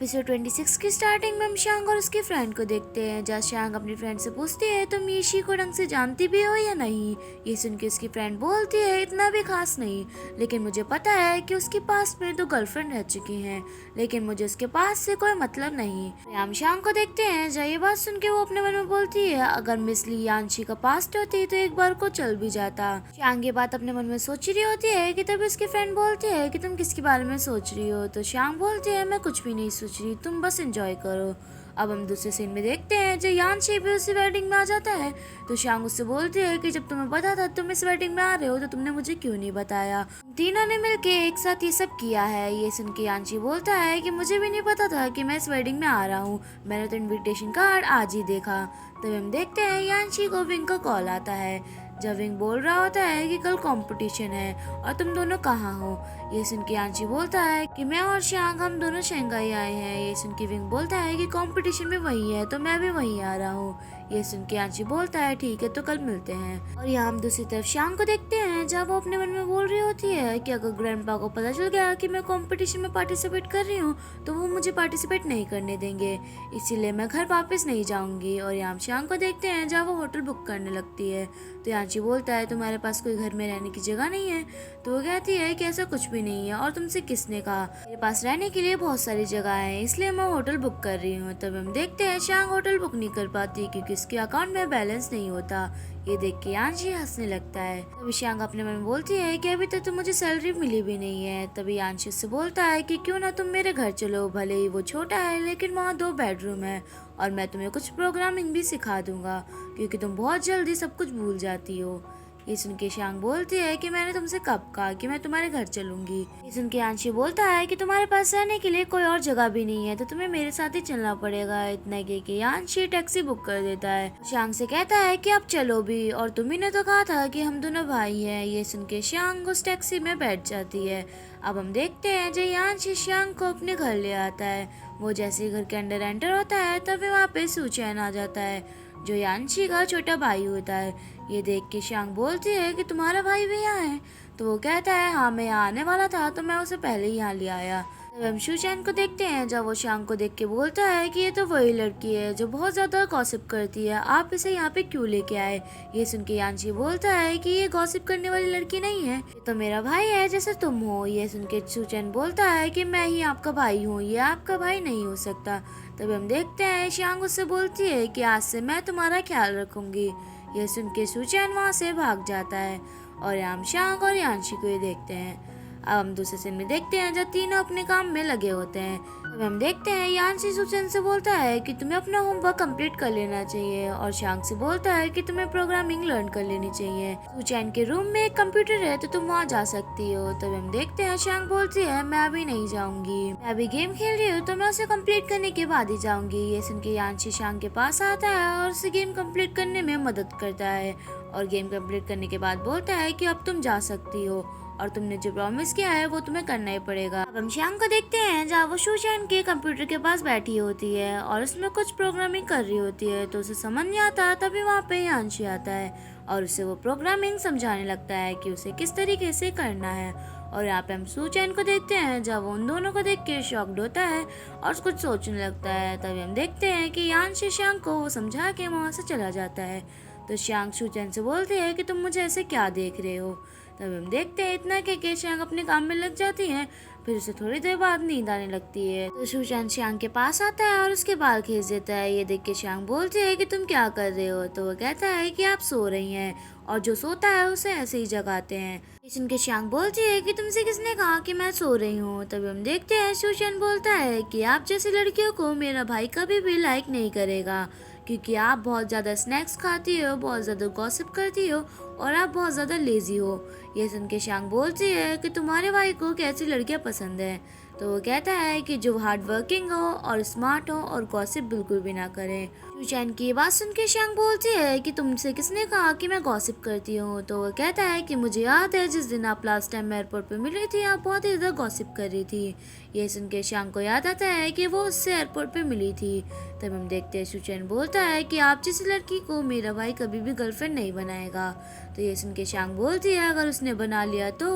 Episode 26 की starting में हम शांग और उसके फ्रेंड को देखते हैं, जहाँ शांग अपनी फ्रेंड से पूछती है तुम ईशी को ढंग से जानती भी हो या नहीं। ये सुन के उसकी फ्रेंड बोलती है इतना भी खास नहीं, लेकिन मुझे पता है कि उसके पास में 2 गर्लफ्रेंड रह चुकी हैं, लेकिन मुझे उसके पास से कोई मतलब नहीं। हम शांग को देखते हैं, जहाँ ये बात सुन के वो अपने मन में बोलती है अगर मिस ली यानशी का पास्ट होती तो एक बार को चल भी जाता। शांग ये बात अपने मन में सोच रही होती है कि तभी उसकी फ्रेंड बोलती है कि तुम किसके बारे में सोच रही हो। तो शांग बोलती है मैं कुछ भी नहीं सोच रही, तुम बस एंजॉय करो। अब हम दूसरे सीन में देखते हैं, जब यानशी भी उसी वेडिंग में आ जाता है तो शांग उससे बोलती है कि जब तुम्हें पता था तुम इस वेडिंग में आ रहे हो तो तुमने मुझे क्यों नहीं बताया। तीनों ने मिलके एक साथ ये सब किया है। ये सुन के यानशी बोलता है कि मुझे भी नहीं पता था कि मैं इस वेडिंग में आ रहा हूँ, मैंने तो इनविटेशन कार्ड आज ही देखा। तब हम देखते हैं यानशी को विंग का कॉल आता है, जब विंग बोल रहा होता है कि कल कंपटीशन है और तुम दोनों कहाँ हो। ये सुन के यानशी बोलता है कि मैं और शांग हम दोनों शंघाई आए हैं। ये सुन के विंग बोलता है कि कंपटीशन में वही है तो मैं भी वहीं आ रहा हूँ। ये सुन के यानशी बोलता है ठीक है तो कल मिलते हैं। और यहाँ हम दूसरी तरफ शांग को देखते हैं, जहाँ वो अपने मन में बोल रही होती है कि अगर ग्रैंडपा को पता चल गया कि मैं कंपटीशन में पार्टिसिपेट कर रही हूँ तो वो मुझे पार्टिसिपेट नहीं करने देंगे, इसीलिए मैं घर वापस नहीं जाऊंगी। और यहाँ हम शांग को देखते हैं, जहाँ वो होटल बुक करने लगती है। तो यानशी बोलता है तुम्हारे पास कोई घर में रहने की जगह नहीं है। तो वो कहती है कि ऐसा कुछ भी नहीं है और तुमसे किसने कहा, मेरे पास रहने के लिए बहुत सारी जगह है इसलिए मैं होटल बुक कर रही हूँ। तब हम देखते हैं शांग होटल बुक नहीं कर पाती क्योंकि उसके अकाउंट में बैलेंस नहीं होता। ये देख के यानशी हंसने लगता है। तभी शांग अपने मन में बोलती है कि अभी तक तो मुझे सैलरी मिली भी नहीं है। तभी यानशी उससे बोलता है कि क्यों ना तुम मेरे घर चलो, भले ही वो छोटा है लेकिन वहाँ 2 बेडरूम है और मैं तुम्हें कुछ प्रोग्रामिंग भी सिखा दूंगा क्योंकि तुम बहुत जल्दी सब कुछ भूल जाती हो। ये सुन के शांग बोलती है कि मैंने तुमसे कब कहा कि मैं तुम्हारे घर चलूंगी। ये सुन के यानशी बोलता है कि तुम्हारे पास रहने के लिए कोई और जगह भी नहीं है तो तुम्हें मेरे साथ ही चलना पड़ेगा। इतना कह के यानशी टैक्सी बुक कर देता है। शांग से कहता है कि अब चलो भी, और तुम्ही ने तो कहा था कि हम दोनों भाई हैं। ये सुन के शांग उस टैक्सी में बैठ जाती है। अब हम देखते हैं जब यानशी शांग को अपने घर ले आता है। वो जैसे घर के अंदर एंटर होता है तभी वहाँ पे सुचैन आ जाता है, जो यानशी का छोटा भाई होता है। ये देख के शांग बोलती है कि तुम्हारा भाई भी यहाँ है। तो वो कहता है हाँ मैं यहाँ आने वाला था तो मैं उसे पहले ही यहाँ ले आया। तब हम सुचैन को देखते हैं, जब वो शांग को देख के बोलता है कि ये तो वही लड़की है जो बहुत ज्यादा गॉसिप करती है, आप इसे यहाँ पे क्यों लेके आए। ये सुन के यानशी बोलता है कि ये गॉसिप करने वाली लड़की नहीं है, ये तो मेरा भाई है जैसे तुम हो। ये सुन के सुचैन बोलता है कि मैं ही आपका भाई हूँ, ये आपका भाई नहीं हो सकता। तभी हम देखते हैं शांग उससे बोलती है कि आज से मैं तुम्हारा ख्याल रखूंगी। यह सुन के सुचैन वहाँ से भाग जाता है और हम शांग और यानशी को ये देखते हैं। अब हम दूसरे सीन में देखते हैं जब तीनों अपने काम में लगे होते हैं। अब हम देखते हैं यानशी सुचैन से बोलता है कि तुम्हें अपना होमवर्क कंप्लीट कर लेना चाहिए और शांग से बोलता है कि तुम्हें प्रोग्रामिंग लर्न कर लेनी चाहिए। सुचैन के रूम में एक कंप्यूटर है तो तुम वहाँ जा सकती हो। तब हम देखते हैं शांग बोलती है मैं अभी नहीं जाऊंगी, मैं अभी गेम खेल रही हूँ तो मैं उसे कंप्लीट करने के बाद ही जाऊंगी। ये सुन के यानशी शांग के पास आता है और उसे गेम कंप्लीट करने में मदद करता है और गेम कंप्लीट करने के बाद बोलता है कि अब तुम जा सकती हो और तुमने जो प्रॉमिस किया है वो तुम्हें करना ही पड़ेगा। अब हम शांग को देखते हैं, जहाँ वो सुचैन के कंप्यूटर के पास बैठी होती है और उसमें कुछ प्रोग्रामिंग कर रही होती है तो उसे समझ नहीं आता। तभी वहाँ पे यानशी आता है और उसे वो प्रोग्रामिंग समझाने लगता है कि उसे किस तरीके से करना है। और यहाँ पे हम सुचैन को देखते हैं, जहाँ वो उन दोनों को देख के शॉक्ड होता है और कुछ सोचने लगता है। तभी हम देखते हैं कि यानशी शांग को वो समझा के वहाँ से चला जाता है। तो शांग सुचैन से बोलती है कि तुम मुझे ऐसे क्या देख रहे हो। तब हम देखते हैं इतना कि शांग अपने काम में लग जाती है, फिर उसे थोड़ी देर बाद नींद आने लगती है। तो सुचैन शांग के पास आता है और उसके बाल खींच देता है। ये देख के शांग बोलती है कि तुम क्या कर रहे हो। तो वो कहता है कि आप सो रही हैं और जो सोता है उसे ऐसे ही जगाते हैं। सुन के शांग बोलती है कि तुमसे किसने कहा कि मैं सो रही हूँ। तभी हम देखते हैं सुचैन बोलता है कि आप जैसी लड़कियों को मेरा भाई कभी भी लाइक नहीं करेगा क्योंकि आप बहुत ज़्यादा स्नैक्स खाती हो, बहुत ज़्यादा गॉसिप करती हो और आप बहुत ज़्यादा लेजी हो। ये सुन के शांग बोलती है कि तुम्हारे भाई को कैसी लड़कियां पसंद है। तो वो कहता है कि जो हार्ड वर्किंग हो और स्मार्ट हो और गॉसिप बिल्कुल भी ना करे। सुचैन की बात सुन के शांग बोलती है कि तुमसे किसने कहा कि मैं गॉसिप करती हूँ। तो वो कहता है कि मुझे याद है जिस दिन आप लास्ट टाइम एयरपोर्ट पे मिली थी आप बहुत ही ज़्यादा गॉसिप कर रही थी। ये सुन के शांग को याद आता है कि वो उससे एयरपोर्ट पे मिली थी। तब हम देखते हैं सुचैन बोलता है कि आप जैसी लड़की को मेरा भाई कभी भी गर्लफ्रेंड नहीं बनाएगा। तो ये सुन के शांग बोलती है अगर उसने बना लिया तो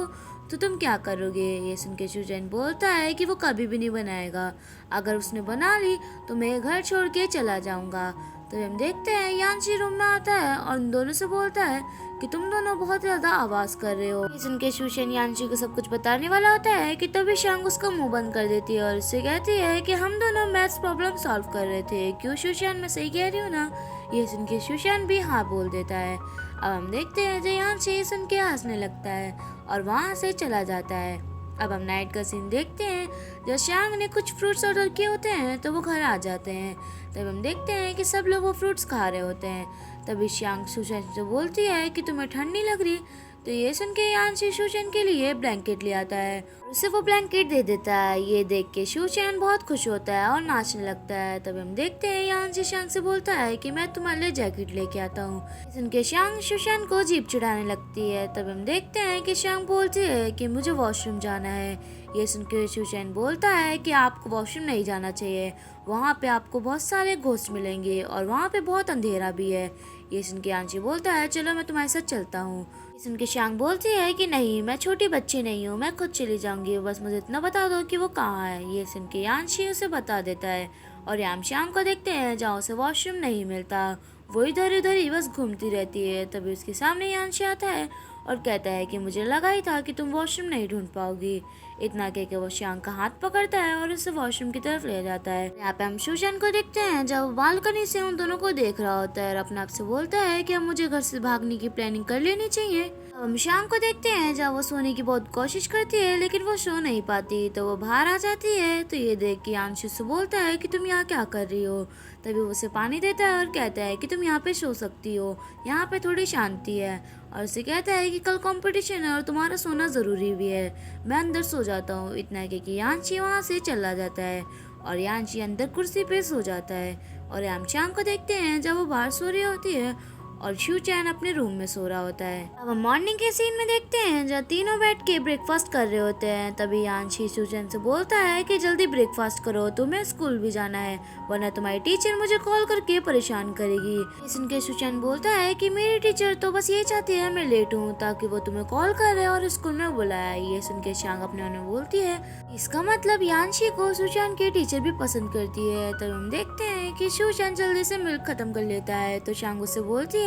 तो तुम क्या करोगे? ये सुन के शूचैन बोलता है कि वो कभी भी नहीं बनाएगा। अगर उसने बना ली तो मैं घर छोड़ के चला जाऊंगा। तो हम देखते हैं यांशी रूम में आता है और उन दोनों से बोलता है कि तुम दोनों बहुत ज्यादा आवाज कर रहे हो। ये सुन के शूचैन यांशी को सब कुछ बताने वाला होता है कि तभी शांग उसका मुंह बंद कर देती है और उससे कहती है कि हम दोनों मैथ्स प्रॉब्लम सॉल्व कर रहे थे। क्यों शूचैन, मैं सही कह रही हूँ ना? ये सुन के शूचैन भी हाँ बोल देता है। अब हम देखते हैं यांशी सुन के हंसने लगता है और वहाँ से चला जाता है। अब हम नाइट का सीन देखते हैं। जब शांग ने कुछ फ्रूट्स ऑर्डर किए होते हैं तो वो घर आ जाते हैं। तब हम देखते हैं कि सब लोग वो फ्रूट्स खा रहे होते हैं। तभी शांग शूचैन से बोलती है कि तुम्हें ठंड नहीं लग रही? तो ये सुन के यांशी शूचैन के लिए ब्लैंकेट ले आता है, उसे वो ब्लैंकेट दे देता है। ये देख के शूचैन बहुत खुश होता है और नाचने लगता है। तब हम देखते हैं यांशी शांग से बोलता है कि मैं तुम्हारे लिए जैकेट लेके आता हूँ। सुन के शांग शूचैन को जीप चढ़ाने लगती है। तब हम देखते हैं कि शांग बोलती है कि मुझे वॉशरूम जाना है। ये सुन के शूचैन बोलता है कि आपको वॉशरूम नहीं जाना चाहिए, वहाँ पे आपको बहुत सारे घोस्ट मिलेंगे और वहाँ पे बहुत अंधेरा भी है। ये सुन के यांशी बोलता है चलो मैं तुम्हारे साथ चलता हूँ। ये सुन के शांग बोलती है कि नहीं, मैं छोटी बच्ची नहीं हूँ, मैं खुद चली जाऊंगी, बस मुझे इतना बता दो कि वो कहाँ है। ये सुन के यांशी उसे बता देता है और हम शांग को देखते हैं जहाँ उसे वॉशरूम नहीं मिलता। वो इधर उधर ही बस घूमती रहती है। तभी उसके सामने यांशी आता है और कहता है कि मुझे लगा ही था कि तुम वॉशरूम नहीं ढूंढ पाओगी। इतना कह के वो शांग का हाथ पकड़ता है और उसे वॉशरूम की तरफ ले जाता है। यहाँ पे हम शूचैन को देखते हैं जब वो बालकनी से उन दोनों को देख रहा होता है और अपने आप से बोलता है कि अब मुझे घर से भागने की प्लानिंग कर लेनी चाहिए। अब हम शांग को देखते हैं जब वो सोने की बहुत कोशिश करती है लेकिन वो सो नहीं पाती, तो वो बाहर आ जाती है। तो ये देख के यांशी से बोलता है कि तुम यहाँ क्या कर रही हो? तभी वो उसे पानी देता है और कहता है कि तुम यहाँ पे सो सकती हो, यहाँ पे थोड़ी शांति है। और उसे कहता है कि कल कंपटीशन है और तुम्हारा सोना ज़रूरी भी है, मैं अंदर सो जाता हूँ। इतना कह के यांशी वहाँ से चला जाता है और यांशी अंदर कुर्सी पे सो जाता है। और हम शांग को देखते हैं जब वो बाहर सो रही होती है और शूचैन अपने रूम में सो रहा होता है। अब हम मॉर्निंग के सीन में देखते हैं जब तीनों बैठ के ब्रेकफास्ट कर रहे होते हैं। तभी यांशी शूचैन से बोलता है कि जल्दी ब्रेकफास्ट करो, तुम्हें स्कूल भी जाना है, वरना तुम्हारी टीचर मुझे कॉल करके परेशान करेगी। ये सुन के शूचैन बोलता है कि मेरी टीचर तो बस ये चाहती है मैं लेट हूँ ताकि वो तुम्हें कॉल करे और स्कूल में बुलाया। ये सुन के शांग अपने मन में बोलती है इसका मतलब यांशी को शूचैन की टीचर भी पसंद करती है। तब हम देखते हैं कि शूचैन जल्दी से मिल्क खत्म कर लेता है। तो शांग उससे बोलती है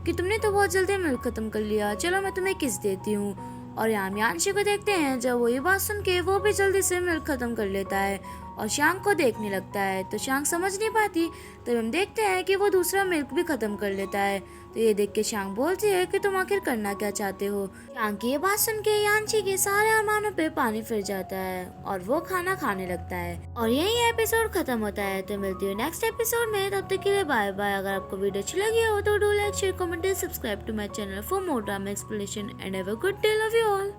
कि तुमने तो बहुत जल्दी मिल्क खत्म कर लिया, चलो मैं तुम्हें किस देती हूँ। और हम यांशी को देखते हैं जब वो ये बात सुन के वो भी जल्दी से मिल्क खत्म कर लेता है और शांग को देखने लगता है। तो शांग समझ नहीं पाती। तो हम देखते हैं कि वो दूसरा मिल्क भी खत्म कर लेता है। तो ये देख के शांग बोलती है कि तुम आखिर करना क्या चाहते हो। शांग की ये बात सुन के यांशी के सारे अरमानों पे पानी फिर जाता है और वो खाना खाने लगता है और यही एपिसोड खत्म होता है। तो मिलती हूँ नेक्स्ट एपिसोड में, तब तक के लिए बाय बाय। अगर आपको वीडियो अच्छी लगी हो तो do like, share, comment, subscribe to my channel for more drama explanation and have a good day, love you all.